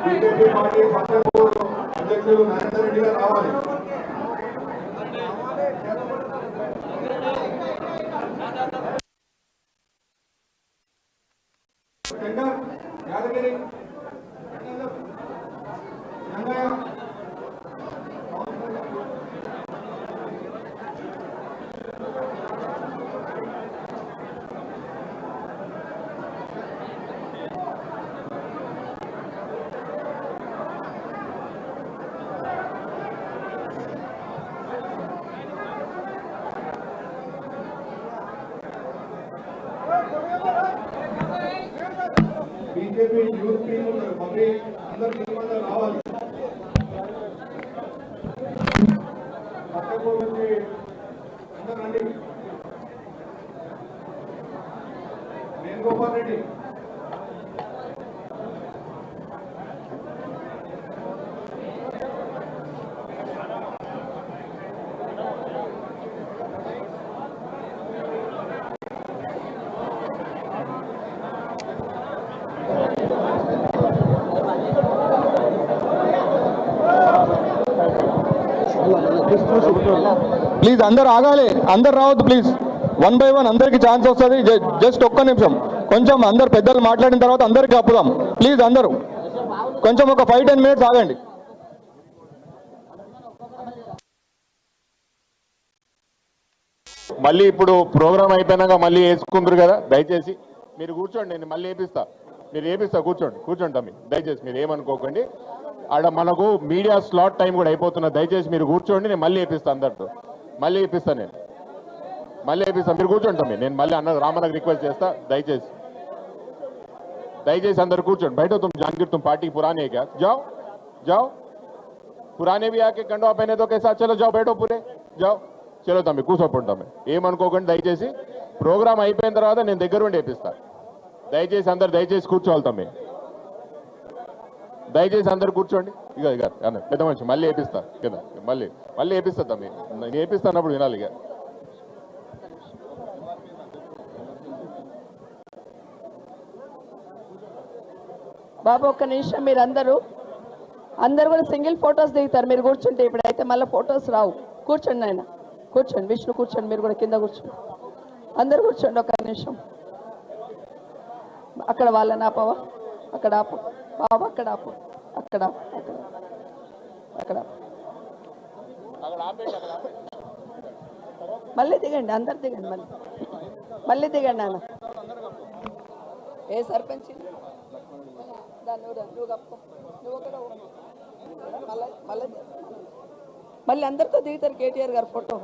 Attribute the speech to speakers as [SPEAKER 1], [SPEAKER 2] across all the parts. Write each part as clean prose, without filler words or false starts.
[SPEAKER 1] BJP party Fatehpur अध्यक्षులు Narender Reddy గారు రావాలి. Yadagiri BJP youth team mummy अंदर टीम रावाली फतेहपुर నుంచి अंदर రండి. వేణుగోపాల్ రెడ్డి
[SPEAKER 2] ప్లీజ్ అందరు ఆగాలి, అందరు రావద్దు ప్లీజ్. 1 by 1 అందరికి ఛాన్స్ వస్తుంది. జస్ట్ ఒక్క నిమిషం, కొంచెం అందరు పెద్దలు మాట్లాడిన తర్వాత అందరికి అప్పుదాం ప్లీజ్. అందరూ కొంచెం ఒక 5-10 minutes ఆగండి.
[SPEAKER 3] మళ్ళీ ఇప్పుడు ప్రోగ్రామ్ అయిపోయినాక మళ్ళీ వేసుకుందరు కదా, దయచేసి మీరు కూర్చోండి. నేను మళ్ళీ వేపిస్తా, మీరు వేపిస్తా. కూర్చోండి తమ్మి, దయచేసి మీరు ఏమనుకోకండి. ఆడ మనకు మీడియా స్లాట్ టైం కూడా అయిపోతున్నది. దయచేసి మీరు కూర్చోండి, నేను మళ్ళీ వేపిస్తాను. అందరితో మళ్ళీ వేపిస్తాను, నేను మళ్ళీ వేపిస్తాను. మీరు కూర్చోండి తమ్మి, నేను మళ్ళీ రామన్నకు రిక్వెస్ట్ చేస్తా. దయచేసి అందరు కూర్చోండి. बैठो तुम जानकीर, तुम पार्टी पुराने है क्या? जाओ पुराने भी आके कंडवा पहने तो कैसा? चलो जाओ, बैठो पूरे, जाओ. చలో తమ్మి కూర్చోపండి తమ్మి, ఏమనుకోకండి. దయచేసి ప్రోగ్రామ్ అయిపోయిన తర్వాత నేను దగ్గర ఉండి వేపిస్తాను. దయచేసి అందరు దయచేసి కూర్చోవాలి తమ్మి, దయచేసి అందరు కూర్చోండి. ఇక అన్న పెద్ద మనిషి మళ్ళీ వేపిస్తా కదా, మళ్ళీ వేపిస్తా తమ్మి. నేను వేపిస్తానప్పుడు వినాలి. ఇక
[SPEAKER 4] బాబు ఒక్క నిమిషం, మీరు అందరూ కూడా సింగిల్ ఫొటోస్ దిగుతారు. మీరు కూర్చుంటే ఇప్పుడైతే మళ్ళీ ఫొటోస్ రావు. కూర్చోండి నాయన, కూర్చోండి. విష్ణు కూర్చోండి, మీరు కూడా కింద కూర్చోండి. అందరు కూర్చోండి ఒక్క నిమిషం. అక్కడ వాళ్ళని ఆపవా? అక్కడ ఆపు బాబు, అక్కడ ఆపు, అక్కడ మళ్ళీ దిగండి, అందరు దిగండి. మళ్ళీ దిగండి నాన్న. ఏ సర్పంచ్ మళ్ళీ అందరితో దిగుతారు కేటీఆర్ గారు ఫోటో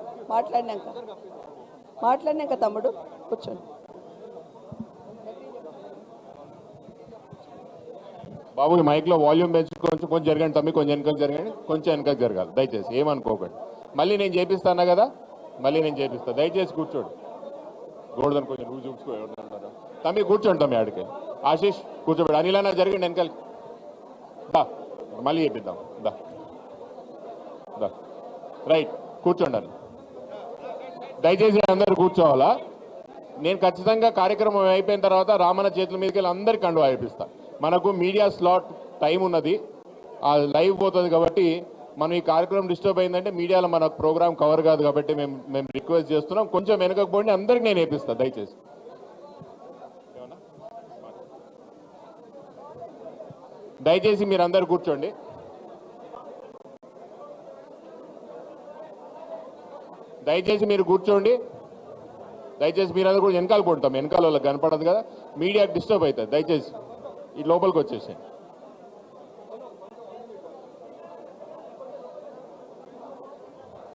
[SPEAKER 4] మాట్లాడినాక తమ్ముడు కూర్చోండి.
[SPEAKER 3] బాబు మైక్ లో వాల్యూమ్ పెంచుకొని కొంచెం జరగండి తమ్మి, కొంచెం వెనకకు జరగండి, కొంచెం వెనకకు జరగాలి దయచేసి, ఏమనుకోకండి. మళ్ళీ నేను చేపిస్తాను కదా, మళ్ళీ నేను చేపిస్తా. దయచేసి కూర్చోండి. గోడదని కొంచెం నువ్వు చూసుకో, ఎవరు తమ్మి కూర్చోండి తమ్మి. ఆడికి ఆశీష్ కూర్చోబెట్టి, అనిలన్నా జరగండి వెనకాలకి. మళ్ళీ చేపిద్దాం. రైట్, కూర్చోండి అని. దయచేసి అందరు కూర్చోవాలా. నేను ఖచ్చితంగా కార్యక్రమం అయిపోయిన తర్వాత రామన్న చేతుల మీదకి వెళ్ళి అందరికి కండువా వేపిస్తా. మనకు మీడియా స్లాట్ టైం ఉన్నది, ఆ లైవ్ పోతుంది కాబట్టి మనం ఈ కార్యక్రమం డిస్టర్బ్ అయిందంటే మీడియాలో మన ప్రోగ్రామ్ కవర్ కాదు కాబట్టి మేము రిక్వెస్ట్ చేస్తున్నాం. కొంచెం వెనకపోండి, అందరికి నేను వేపిస్తాను దయచేసి. దయచేసి మీరు అందరు కూర్చోండి. దయచేసి మీరు కూర్చోండి. దయచేసి మీరందరూ కూడా వెనకాల పోతాం, వెనకాల వాళ్ళకి కనపడదు కదా, మీడియాకి డిస్టర్బ్ అవుతుంది. దయచేసి ఈ లోపలికి వచ్చేసేయండి.